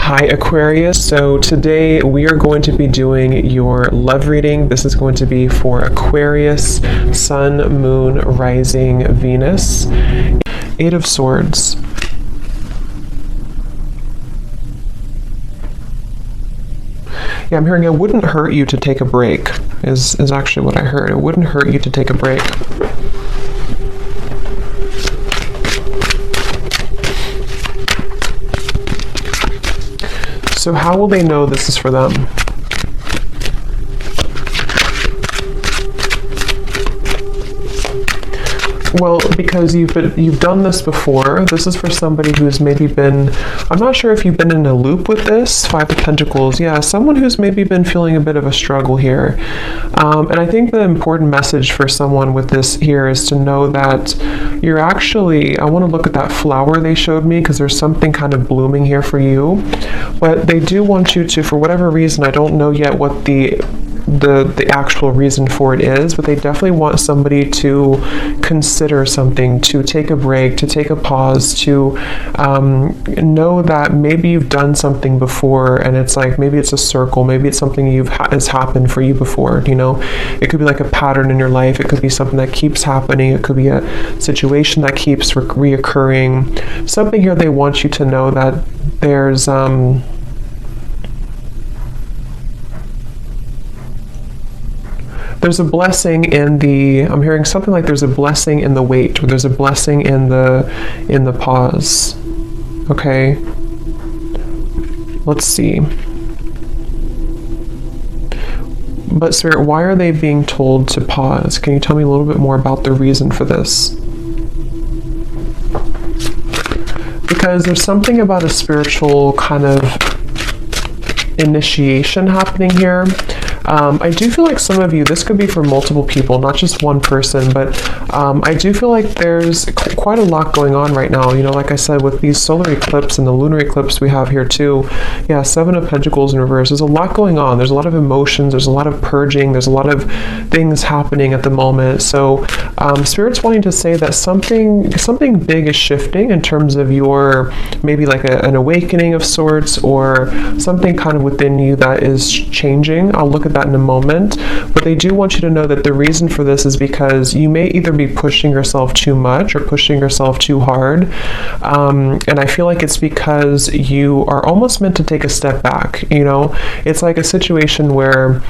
Hi Aquarius, so today we are going to be doing your love reading. This is going to be for Aquarius, Sun, Moon, Rising, Venus. Eight of Swords. Yeah, I'm hearing it wouldn't hurt you to take a break, is actually what I heard. It wouldn't hurt you to take a break. So how will they know this is for them? Well, because you've done this before. This is for somebody who's maybe been, I'm not sure if you've been in a loop with this. Five of Pentacles, yeah, someone who's maybe been feeling a bit of a struggle here. And I think the important message for someone with this here is to know that you're actually, I want to look at that flower they showed me because there's something kind of blooming here for you. But they do want you to, for whatever reason, I don't know yet what the actual reason for it is, but they definitely want somebody to consider something, to take a break, to take a pause, to know that maybe you've done something before and it's like maybe it's a circle, maybe it's something has happened for you before, you know. It could be like a pattern in your life, it could be something that keeps happening, it could be a situation that keeps reoccurring. Something here they want you to know that there's a blessing in the, I'm hearing something like there's a blessing in the wait, or there's a blessing in the pause. Okay. Let's see. But Spirit, why are they being told to pause? Can you tell me a little bit more about the reason for this? Because there's something about a spiritual kind of initiation happening here. I do feel like some of you, this could be for multiple people, not just one person, but I do feel like there's quite a lot going on right now. You know, like I said, with these solar eclipse and the lunar eclipse we have here too. Yeah, Seven of Pentacles in reverse. There's a lot going on. There's a lot of emotions. There's a lot of purging. There's a lot of things happening at the moment. So Spirit's wanting to say that something big is shifting in terms of your, maybe like an awakening of sorts, or something kind of within you that is changing. I'll look at that in a moment, but they do want you to know that the reason for this is because you may either be pushing yourself too much or pushing yourself too hard, and I feel like it's because you are almost meant to take a step back. You know, it's like a situation where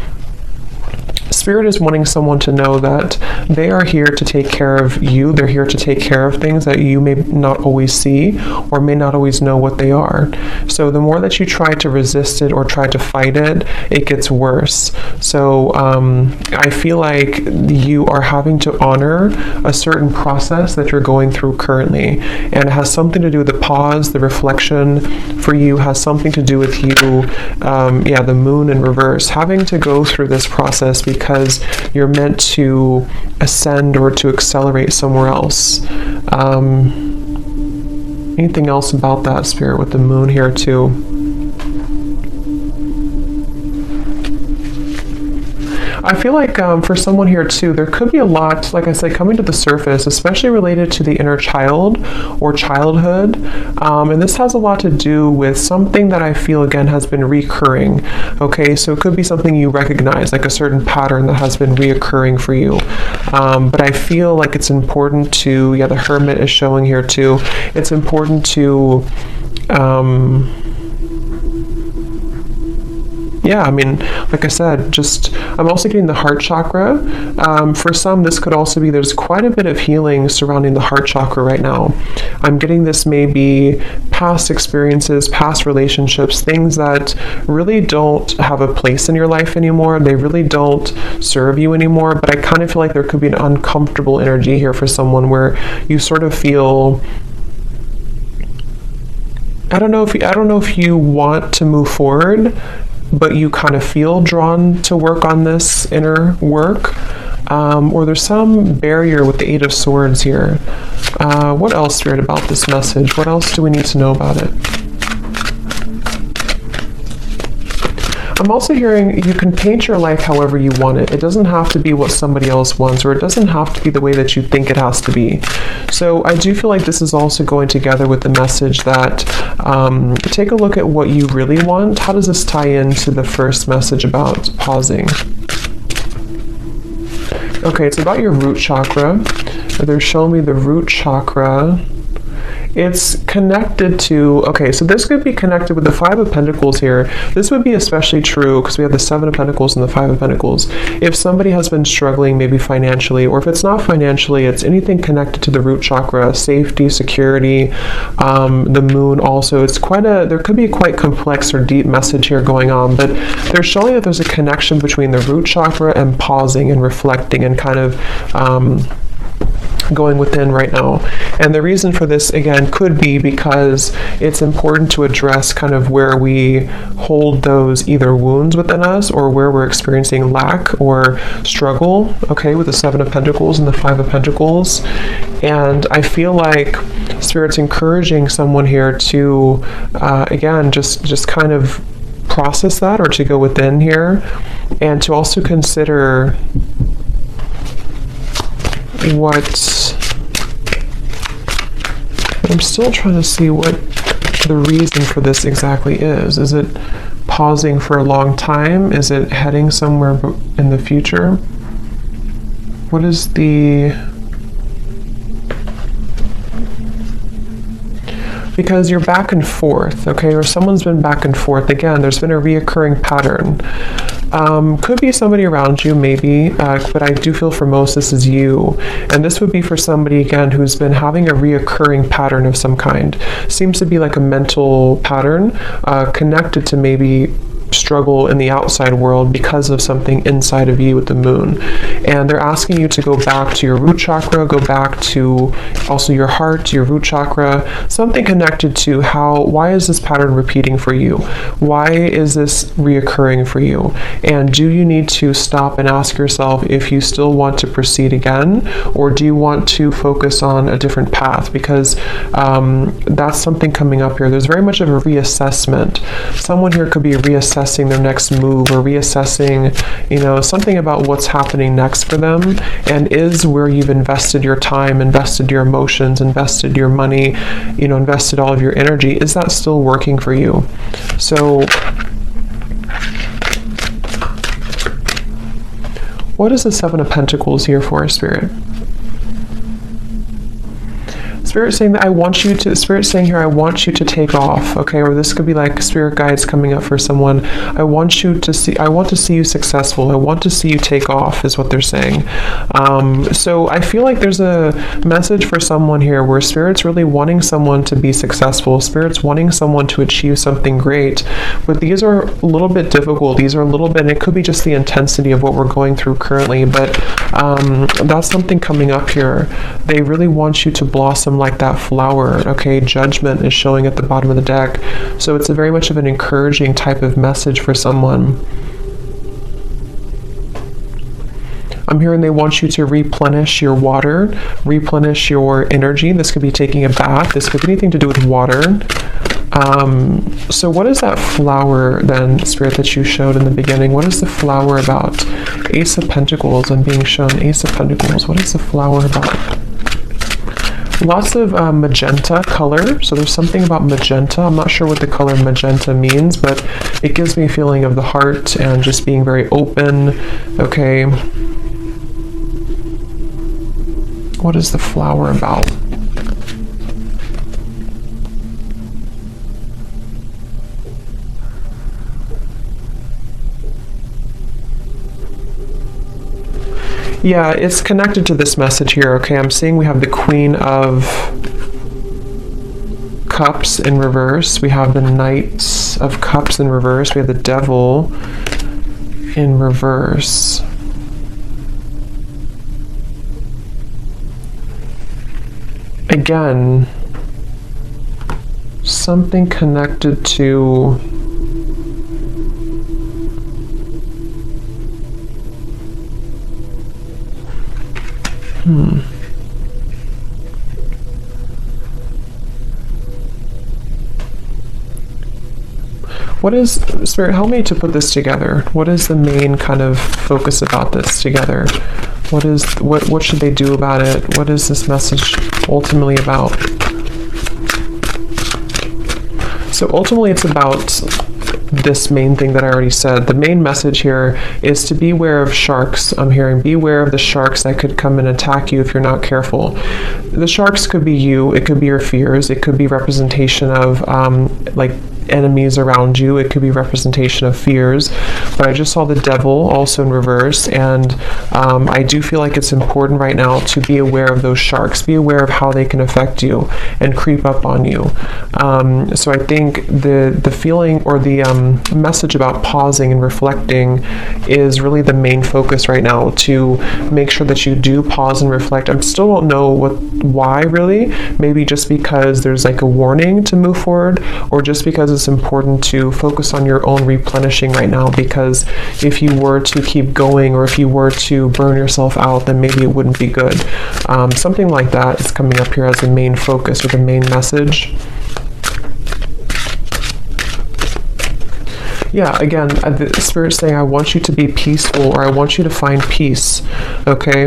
Spirit is wanting someone to know that they are here to take care of you. They're here to take care of things that you may not always see or may not always know what they are. So the more that you try to resist it or try to fight it, it gets worse. So I feel like you are having to honor a certain process that you're going through currently. And it has something to do with the pause, the reflection for you has something to do with you, the moon in reverse, having to go through this process because you're meant to ascend or to accelerate somewhere else. Anything else about that, Spirit, with the moon here too? I feel like for someone here too, there could be a lot, like I said, coming to the surface, especially related to the inner child or childhood. And this has a lot to do with something that I feel, again, has been recurring. Okay, so it could be something you recognize, like a certain pattern that has been reoccurring for you. But I feel like it's important to, the Hermit is showing here too. It's important to, I mean, like I said, I'm also getting the heart chakra. For some, this could also be, there's quite a bit of healing surrounding the heart chakra right now. I'm getting this maybe past experiences, past relationships, things that really don't have a place in your life anymore. They really don't serve you anymore. But I kind of feel like there could be an uncomfortable energy here for someone where you sort of feel, I don't know if you want to move forward, but you kind of feel drawn to work on this inner work, or there's some barrier with the Eight of Swords here. What else, Spirit, about this message? What else do we need to know about it? I'm also hearing you can paint your life however you want it. It doesn't have to be what somebody else wants, or it doesn't have to be the way that you think it has to be. So I do feel like this is also going together with the message that take a look at what you really want. How does this tie into the first message about pausing? Okay, it's about your root chakra. They're showing me the root chakra. It's connected to, okay, so this could be connected with the Five of Pentacles here. This would be especially true because we have the Seven of Pentacles and the Five of Pentacles. If somebody has been struggling maybe financially, or if it's not financially, it's anything connected to the root chakra, safety, security, the moon also. It's there could be a quite complex or deep message here going on, but they're showing that there's a connection between the root chakra and pausing and reflecting and kind of going within right now. And the reason for this, again, could be because it's important to address kind of where we hold those either wounds within us or where we're experiencing lack or struggle, okay, with the Seven of Pentacles and the Five of Pentacles. And I feel like Spirit's encouraging someone here to, again, just kind of process that, or to go within here, and to also consider I'm still trying to see what the reason for this exactly is. Is it pausing for a long time? Is it heading somewhere in the future? What is because you're back and forth, okay, or someone's been back and forth. Again, there's been a reoccurring pattern. Could be somebody around you, maybe, but I do feel for most this is you. And this would be for somebody, again, who's been having a reoccurring pattern of some kind. Seems to be like a mental pattern connected to maybe struggle in the outside world because of something inside of you with the moon. And they're asking you to go back to your root chakra, go back to also your heart, your root chakra, something connected to why is this pattern repeating for you? Why is this reoccurring for you? And do you need to stop and ask yourself if you still want to proceed again, or do you want to focus on a different path? Because that's something coming up here. There's very much of a reassessment. Someone here could be reassessing their next move, or reassessing, something about what's happening next for them, and is where you've invested your time, invested your emotions, invested your money, invested all of your energy, is that still working for you? So what is the Seven of Pentacles here for, Spirit? Spirit saying that Spirit saying here, I want you to take off, okay? Or this could be like Spirit guides coming up for someone. I want to see you successful. I want to see you take off, is what they're saying. So I feel like there's a message for someone here where Spirit's really wanting someone to be successful. Spirit's wanting someone to achieve something great. But these are a little bit difficult. These are a little bit, and it could be just the intensity of what we're going through currently, but that's something coming up here. They really want you to blossom like that flower, okay? Judgment is showing at the bottom of the deck. So it's a very much of an encouraging type of message for someone. I'm hearing they want you to replenish your water, replenish your energy. This could be taking a bath. This could be anything to do with water. So what is that flower then, Spirit, that you showed in the beginning? What is the flower about? Ace of Pentacles. I'm being shown Ace of Pentacles. What is the flower about? Lots of magenta color. So there's something about magenta. I'm not sure what the color magenta means, but it gives me a feeling of the heart and just being very open. Okay. What is the flower about? Yeah, it's connected to this message here, okay? I'm seeing we have the Queen of Cups in reverse. We have the Knight of Cups in reverse. We have the Devil in reverse. Again, something connected to What is, Spirit, help me to put this together. What is the main kind of focus about this together? What should they do about it? What is this message ultimately about? So ultimately it's about this main thing that I already said. The main message here is to beware of sharks. I'm hearing beware of the sharks that could come and attack you if you're not careful. The sharks could be you, it could be your fears, it could be representation of like enemies around you, it could be representation of fears, but I just saw the devil also in reverse, and I do feel like it's important right now to be aware of those sharks, be aware of how they can affect you and creep up on you. So I think the feeling or the message about pausing and reflecting is really the main focus right now, to make sure that you do pause and reflect. I still don't know why really, maybe just because there's like a warning to move forward, or just because it's important to focus on your own replenishing right now, because if you were to keep going, or if you were to burn yourself out, then maybe it wouldn't be good. Something like that is coming up here as the main focus or the main message. Yeah, again, the Spirit's saying, I want you to be peaceful, or I want you to find peace. Okay?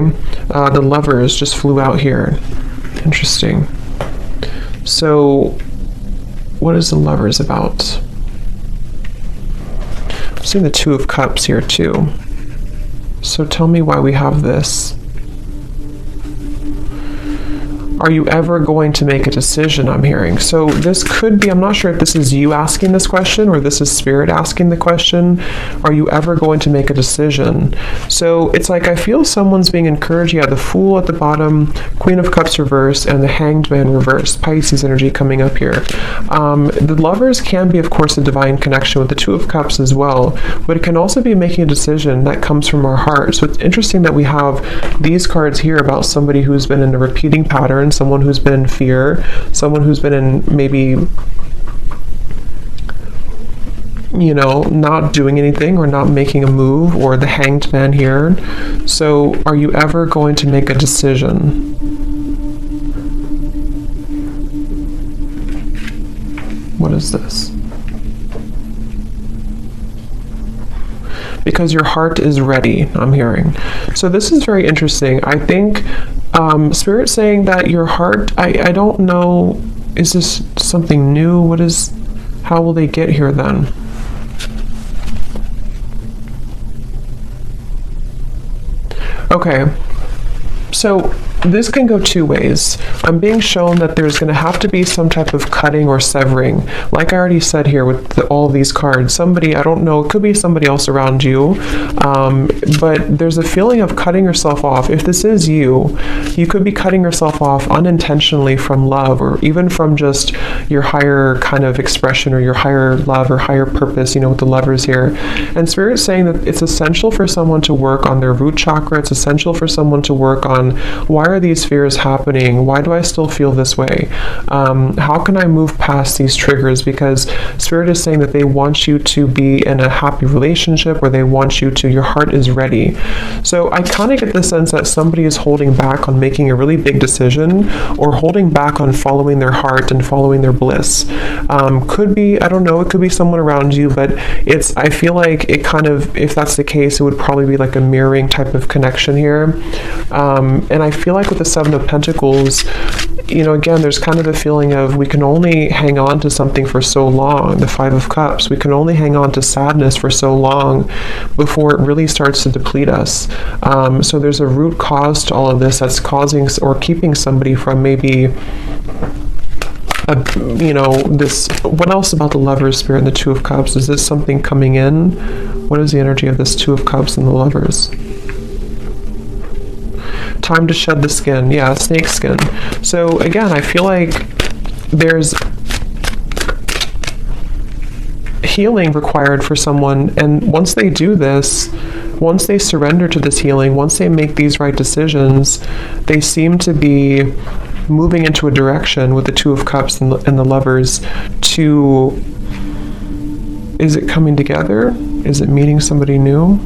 The Lovers just flew out here. Interesting. So, what is the Lovers about? I'm seeing the Two of Cups here too. So tell me why we have this. Are you ever going to make a decision, I'm hearing? So this could be, I'm not sure if this is you asking this question or this is Spirit asking the question. Are you ever going to make a decision? So it's like I feel someone's being encouraged. Yeah, the Fool at the bottom, Queen of Cups reverse, and the Hanged Man reverse. Pisces energy coming up here. The Lovers can be, of course, a divine connection with the Two of Cups as well, but it can also be making a decision that comes from our heart. So it's interesting that we have these cards here about somebody who's been in a repeating pattern, someone who's been in fear, someone who's been in maybe, you know, not doing anything or not making a move, or the Hanged Man here. So are you ever going to make a decision? What is this? Because your heart is ready, I'm hearing. So this is very interesting. I think Spirit saying that your heart, I don't know, is this something new? How will they get here then? Okay, so this can go two ways. I'm being shown that there's going to have to be some type of cutting or severing. Like I already said here with all these cards, somebody, I don't know, it could be somebody else around you, but there's a feeling of cutting yourself off. If this is you, you could be cutting yourself off unintentionally from love, or even from just your higher kind of expression, or your higher love or higher purpose, you know, with the Lovers here. And Spirit's saying that it's essential for someone to work on their root chakra. It's essential for someone to work on, why are these fears happening? Why do I still feel this way? How can I move past these triggers? Because Spirit is saying that they want you to be in a happy relationship, or they want you to, your heart is ready. So I kind of get the sense that somebody is holding back on making a really big decision, or holding back on following their heart and following their bliss. Could be, I don't know, it could be someone around you, but I feel like it kind of, if that's the case, it would probably be like a mirroring type of connection here. And I feel like with the Seven of Pentacles, you know, again, there's kind of a feeling of we can only hang on to something for so long. The Five of Cups, we can only hang on to sadness for so long before it really starts to deplete us. So there's a root cause to all of this that's causing or keeping somebody from maybe, you know, this. What else about the Lovers, Spirit, and the Two of Cups? Is this something coming in? What is the energy of this Two of Cups and the Lovers? Time to shed the skin. Yeah, snake skin. So again, I feel like there's healing required for someone, and once they do this, once they surrender to this healing, once they make these right decisions, they seem to be moving into a direction with the Two of Cups and the Lovers to, is it coming together? Is it meeting somebody new?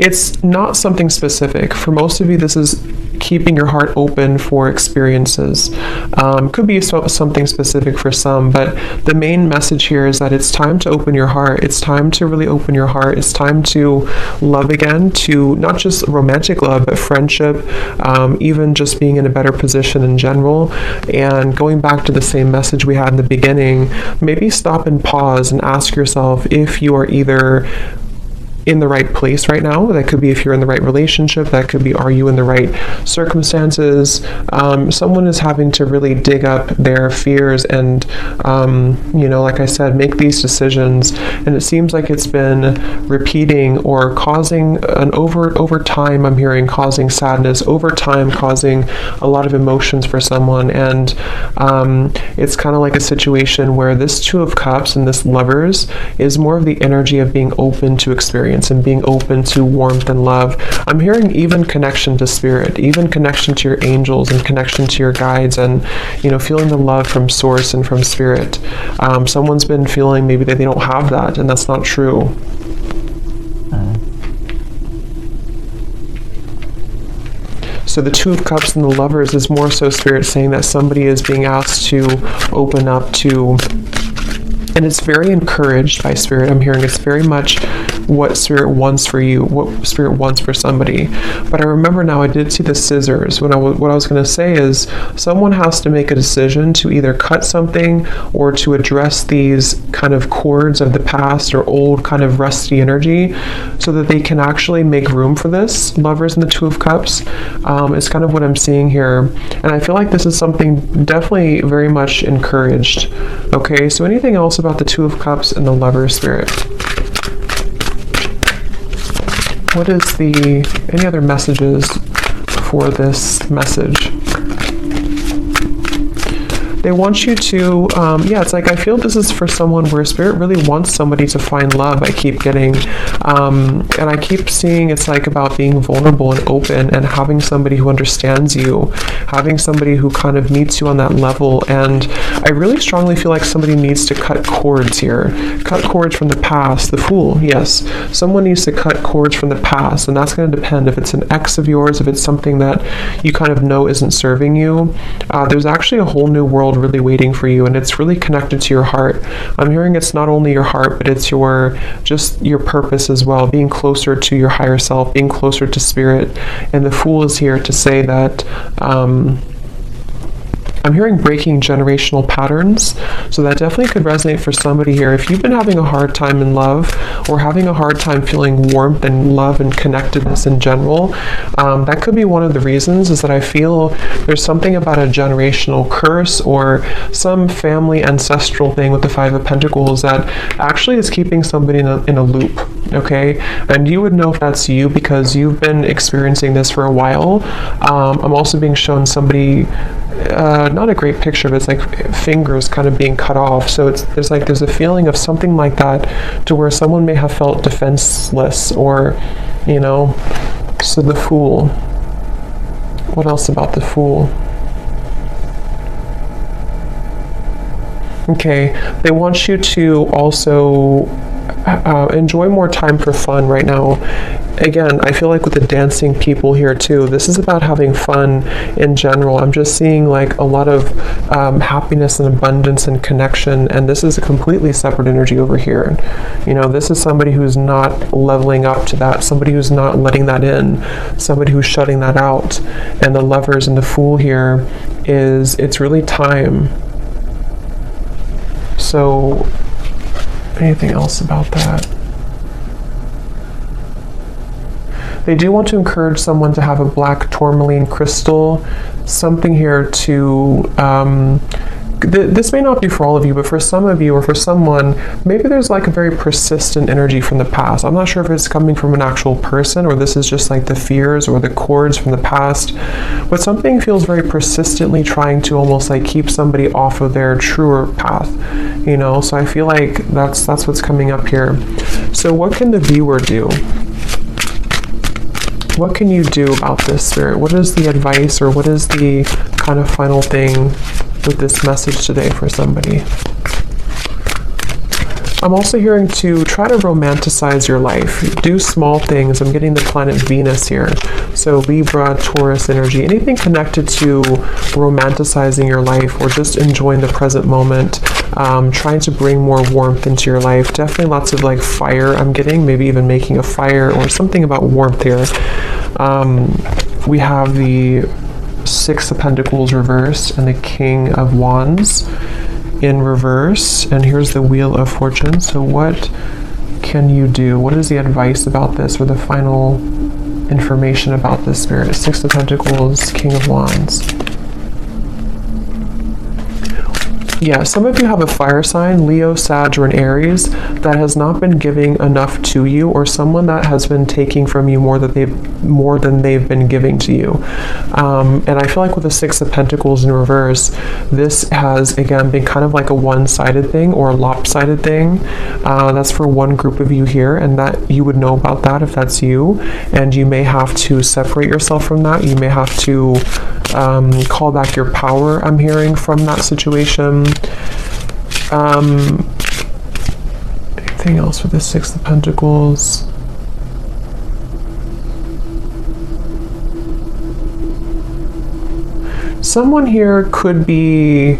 It's not something specific. For most of you, this is keeping your heart open for experiences. Could be something specific for some, but the main message here is that it's time to open your heart. It's time to really open your heart. It's time to love again, to not just romantic love, but friendship, even just being in a better position in general. And going back to the same message we had in the beginning, maybe stop and pause and ask yourself if you are either in the right place right now. That could be if you're in the right relationship. That could be, are you in the right circumstances? Someone is having to really dig up their fears and, like I said, make these decisions. And it seems like it's been repeating or causing an over time, I'm hearing, causing sadness, over time causing a lot of emotions for someone. And it's kind of like a situation where this Two of Cups and this Lovers is more of the energy of being open to experience and being open to warmth and love. I'm hearing even connection to spirit, even connection to your angels and connection to your guides, and feeling the love from source and from spirit. Someone's been feeling maybe that they don't have that, and that's not true. So the Two of Cups and the Lovers is more so spirit saying that somebody is being asked to open up to, and it's very encouraged by spirit. I'm hearing it's very much what spirit wants for you, what spirit wants for somebody. But I remember now I did see the scissors. What I was going to say is someone has to make a decision to either cut something or to address these kind of cords of the past or old kind of rusty energy so that they can actually make room for this. Lovers and the Two of Cups is kind of what I'm seeing here. And I feel like this is something definitely very much encouraged. Okay, so anything else about the Two of Cups and the Lover spirit? What is any other messages for this message? They want you to, it's like I feel this is for someone where spirit really wants somebody to find love. I keep getting, and I keep seeing it's like about being vulnerable and open and having somebody who understands you, having somebody who kind of meets you on that level. And I really strongly feel like somebody needs to cut cords here. Cut cords from the past. The Fool, yes. Someone needs to cut cords from the past, and that's going to depend if it's an ex of yours, if it's something that you kind of know isn't serving you. There's actually a whole new world really waiting for you, and it's really connected to your heart. I'm hearing it's not only your heart, but it's your purpose as well, being closer to your higher self, being closer to spirit. And the Fool is here to say that I'm hearing breaking generational patterns, so that definitely could resonate for somebody here. If you've been having a hard time in love or having a hard time feeling warmth and love and connectedness in general, that could be one of the reasons, is that I feel there's something about a generational curse or some family ancestral thing with the Five of Pentacles that actually is keeping somebody in a loop, okay? And you would know if that's you because you've been experiencing this for a while. I'm also being shown somebody, not a great picture, but it's like fingers kind of being cut off. So there's a feeling of something like that, to where someone may have felt defenseless, or so the Fool. What else about the Fool? Okay, they want you to also enjoy more time for fun right now. Again, I feel like with the dancing people here too, this is about having fun in general. I'm just seeing like a lot of happiness and abundance and connection, and this is a completely separate energy over here. This is somebody who's not leveling up to that, somebody who's not letting that in, somebody who's shutting that out. And the Lovers and the Fool here it's really time. So anything else about that? They do want to encourage someone to have a black tourmaline crystal, something here to, this may not be for all of you, but for some of you or for someone, maybe there's like a very persistent energy from the past. I'm not sure if it's coming from an actual person or this is just like the fears or the cords from the past, but something feels very persistently trying to almost like keep somebody off of their truer path, so I feel like that's what's coming up here. So what can the viewer do? What can you do about this, Spirit? What is the advice, or what is the kind of final thing with this message today for somebody? I'm also hearing to try to romanticize your life. Do small things. I'm getting the planet Venus here. So Libra, Taurus energy, anything connected to romanticizing your life or just enjoying the present moment, trying to bring more warmth into your life. Definitely lots of like fire I'm getting, maybe even making a fire or something about warmth here. We have the Six of Pentacles reversed and the King of Wands in reverse, and here's the Wheel of Fortune. So what can you do? What is the advice about this, or the final information about this, Spirit? Six of Pentacles, King of Wands. Yeah, some of you have a fire sign, Leo, Sag, or an Aries, that has not been giving enough to you, or someone that has been taking from you more than they've been giving to you. And I feel like with the Six of Pentacles in reverse, this has again been kind of like a one-sided thing or a lopsided thing. That's for one group of you here, and that you would know about that if that's you. And you may have to separate yourself from that. You may have to call back your power, I'm hearing, from that situation. Anything else with the Six of Pentacles? Someone here could be,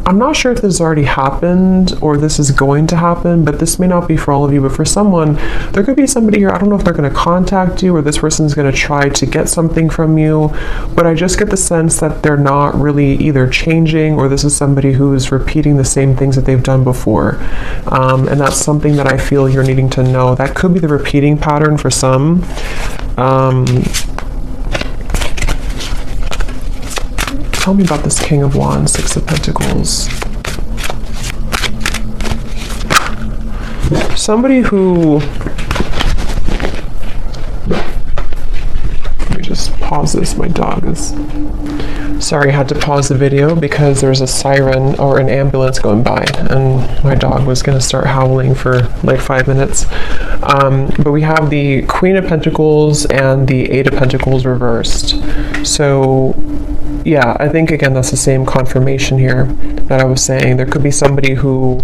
I'm not sure if this has already happened or this is going to happen, but this may not be for all of you, but for someone, there could be somebody here, I don't know if they're going to contact you or this person's going to try to get something from you, but I just get the sense that they're not really either changing, or this is somebody who's repeating the same things that they've done before. And that's something that I feel you're needing to know. That could be the repeating pattern for some. Tell me about this King of Wands, Six of Pentacles. Somebody who... Let me just pause this. My dog is... Sorry, I had to pause the video because there's a siren or an ambulance going by, and my dog was going to start howling for like 5 minutes. But we have the Queen of Pentacles and the Eight of Pentacles reversed. So... yeah, I think again that's the same confirmation here that I was saying. There could be somebody who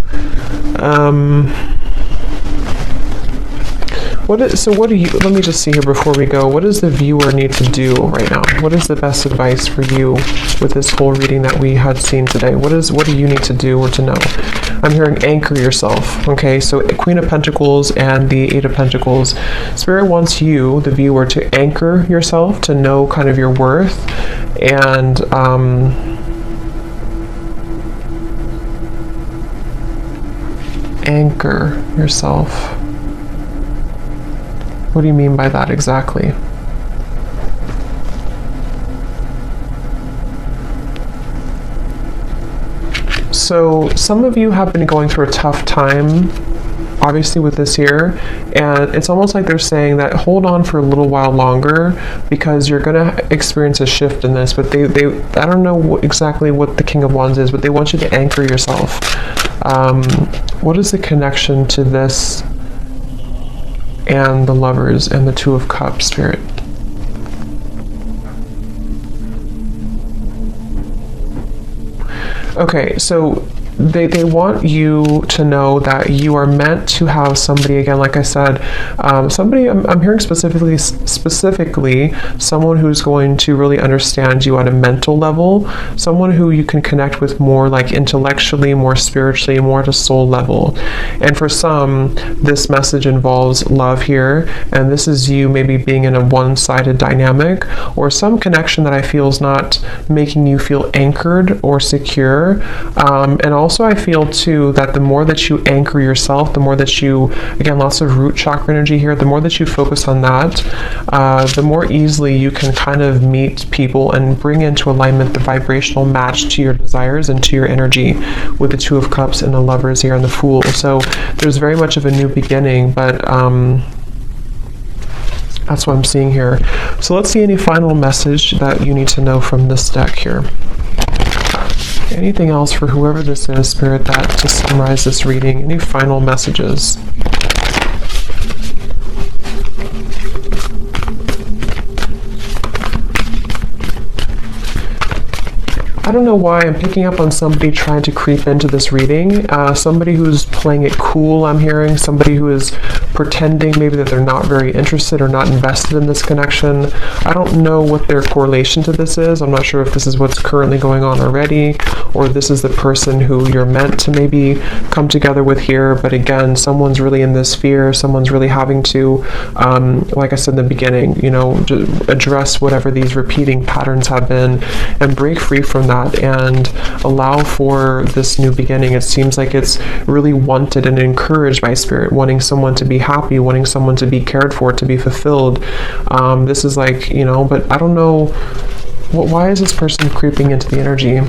let me just see here before we go. What does the viewer need to do right now? What is the best advice for you with this whole reading that we had seen today? What do you need to do or to know? I'm hearing anchor yourself. Okay, so Queen of Pentacles and the Eight of Pentacles. Spirit wants you, the viewer, to anchor yourself, to know kind of your worth, and anchor yourself. What do you mean by that exactly? So some of you have been going through a tough time, obviously, with this here, and it's almost like they're saying that hold on for a little while longer because you're going to experience a shift in this. But they I don't know exactly what the King of Wands is, but they want you to anchor yourself. What is the connection to this and the Lovers and the Two of Cups, Spirit? Okay, so they want you to know that you are meant to have somebody, again, like I said, somebody, I'm hearing specifically someone who's going to really understand you at a mental level, someone who you can connect with more like intellectually, more spiritually, more at a soul level. And for some, this message involves love here, and this is you maybe being in a one-sided dynamic or some connection that I feel is not making you feel anchored or secure. And also I feel too that the more that you anchor yourself, the more that you, again, lots of root chakra energy here, the more that you focus on that, the more easily you can kind of meet people and bring into alignment the vibrational match to your desires and to your energy with the Two of Cups and the Lovers here and the Fool. So there's very much of a new beginning, but that's what I'm seeing here. So let's see any final message that you need to know from this deck here. Anything else for whoever this is, Spirit, that to summarize this reading? Any final messages? I don't know why I'm picking up on somebody trying to creep into this reading. Somebody who's playing it cool, I'm hearing. Somebody who is pretending maybe that they're not very interested or not invested in this connection. I don't know what their correlation to this is. I'm not sure if this is what's currently going on already, or this is the person who you're meant to maybe come together with here. But again, someone's really in this fear. Someone's really having to, like I said in the beginning, you know, address whatever these repeating patterns have been and break free from that and allow for this new beginning. It seems like it's really wanted and encouraged by Spirit, wanting someone to be happy, wanting someone to be cared for, to be fulfilled. This is like, you know, but I don't know, why is this person creeping into the energy?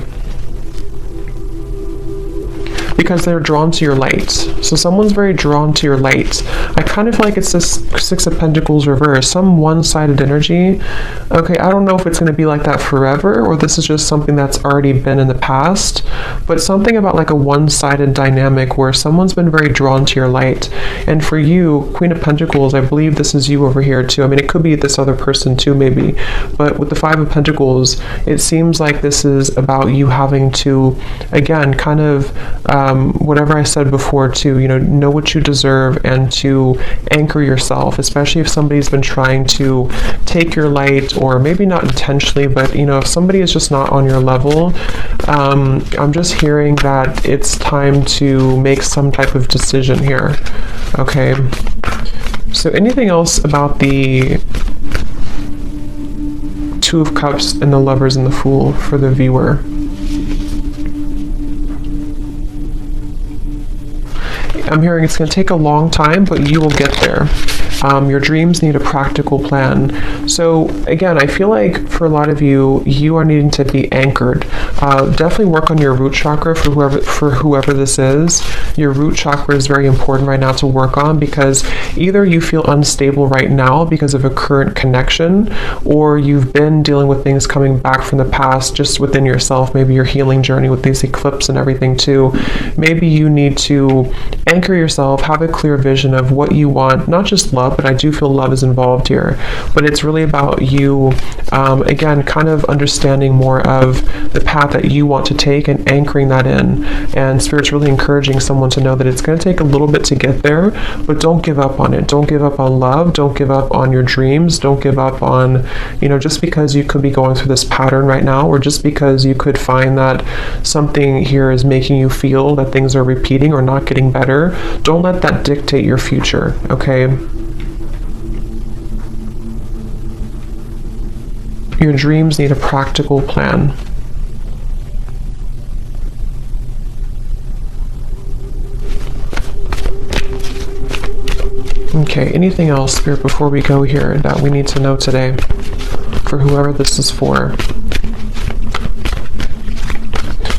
Because they're drawn to your light. So someone's very drawn to your light. I kind of feel like it's this Six of Pentacles reverse, some one-sided energy. Okay, I don't know if it's going to be like that forever, or this is just something that's already been in the past, but something about like a one-sided dynamic where someone's been very drawn to your light. And for you, Queen of Pentacles, I believe this is you over here too. I mean, it could be this other person too, maybe, but with the Five of Pentacles, it seems like this is about you having to, again, kind of, whatever I said before, to, you know what you deserve and to anchor yourself, especially if somebody's been trying to take your light, or maybe not intentionally, but, you know, if somebody is just not on your level, I'm just hearing that it's time to make some type of decision here. Okay. So anything else about the Two of Cups and the Lovers and the Fool for the viewer? I'm hearing it's going to take a long time, but you will get there. Your dreams need a practical plan. So again, I feel like for a lot of you, you are needing to be anchored. Definitely work on your root chakra for whoever this is. Your root chakra is very important right now to work on, because either you feel unstable right now because of a current connection, or you've been dealing with things coming back from the past just within yourself, maybe your healing journey with these eclipses and everything too. Maybe you need to anchor yourself, have a clear vision of what you want, not just love, but I do feel love is involved here. But it's really about you, again, kind of understanding more of the path that you want to take and anchoring that in. And Spirit's really encouraging someone to know that it's going to take a little bit to get there, but don't give up on it. Don't give up on love. Don't give up on your dreams. Don't give up on, you know, just because you could be going through this pattern right now, or just because you could find that something here is making you feel that things are repeating or not getting better. Don't let that dictate your future, okay? Your dreams need a practical plan. Okay, anything else, Spirit, before we go here that we need to know today for whoever this is for?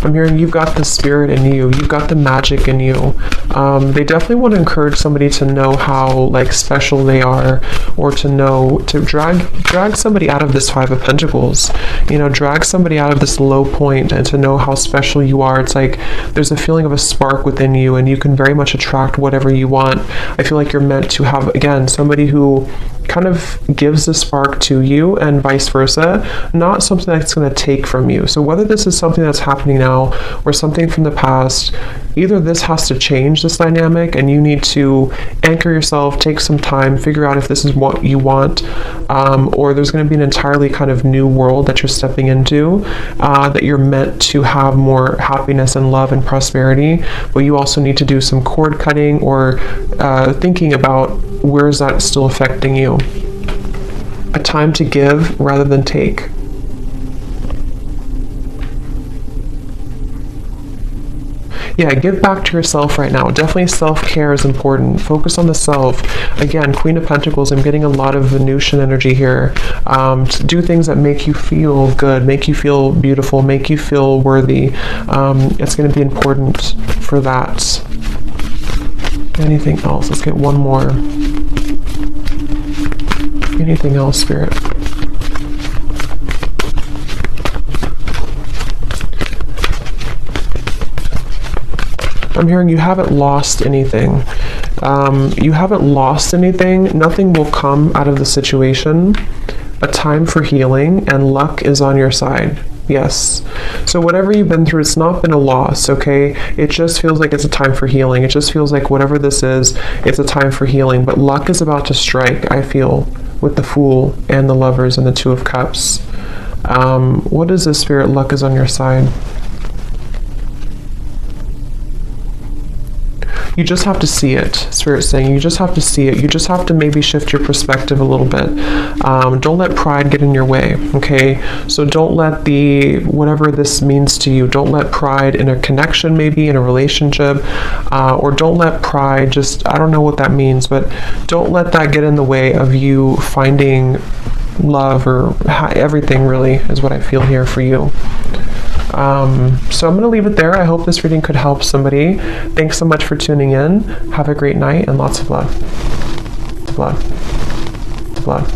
I'm hearing you've got the spirit in you. You've got the magic in you. They definitely want to encourage somebody to know how like special they are, or to know, to drag somebody out of this Five of Pentacles. You know, drag somebody out of this low point and to know how special you are. It's like there's a feeling of a spark within you, and you can very much attract whatever you want. I feel like you're meant to have, again, somebody who kind of gives the spark to you and vice versa, not something that's going to take from you. So whether this is something that's happening now or something from the past, either this has to change this dynamic and you need to anchor yourself, take some time, figure out if this is what you want, or there's going to be an entirely kind of new world that you're stepping into, that you're meant to have more happiness and love and prosperity, but you also need to do some cord cutting or thinking about where is that still affecting you. A time to give rather than take. Yeah, give back to yourself right now. Definitely self-care is important. Focus on the self. Again, Queen of Pentacles, I'm getting a lot of Venusian energy here. To do things that make you feel good, make you feel beautiful, make you feel worthy. It's going to be important for that. Anything else? Let's get one more. Anything else, Spirit? I'm hearing you haven't lost anything. You haven't lost anything. Nothing will come out of the situation. A time for healing, and luck is on your side. Yes. So whatever you've been through, it's not been a loss, okay? It just feels like it's a time for healing. It just feels like whatever this is, it's a time for healing. But luck is about to strike, I feel, with the Fool and the Lovers and the Two of Cups. What is this, Spirit? Luck is on your side. You just have to see it, Spirit's saying. You just have to see it. You just have to maybe shift your perspective a little bit. Don't let pride get in your way, okay? So don't let whatever this means to you, don't let pride in a connection, maybe in a relationship, or don't let pride just, I don't know what that means, but don't let that get in the way of you finding love, or everything really is what I feel here for you. So I'm going to leave it there. I hope this reading could help somebody. Thanks so much for tuning in. Have a great night and lots of love. Love. Love.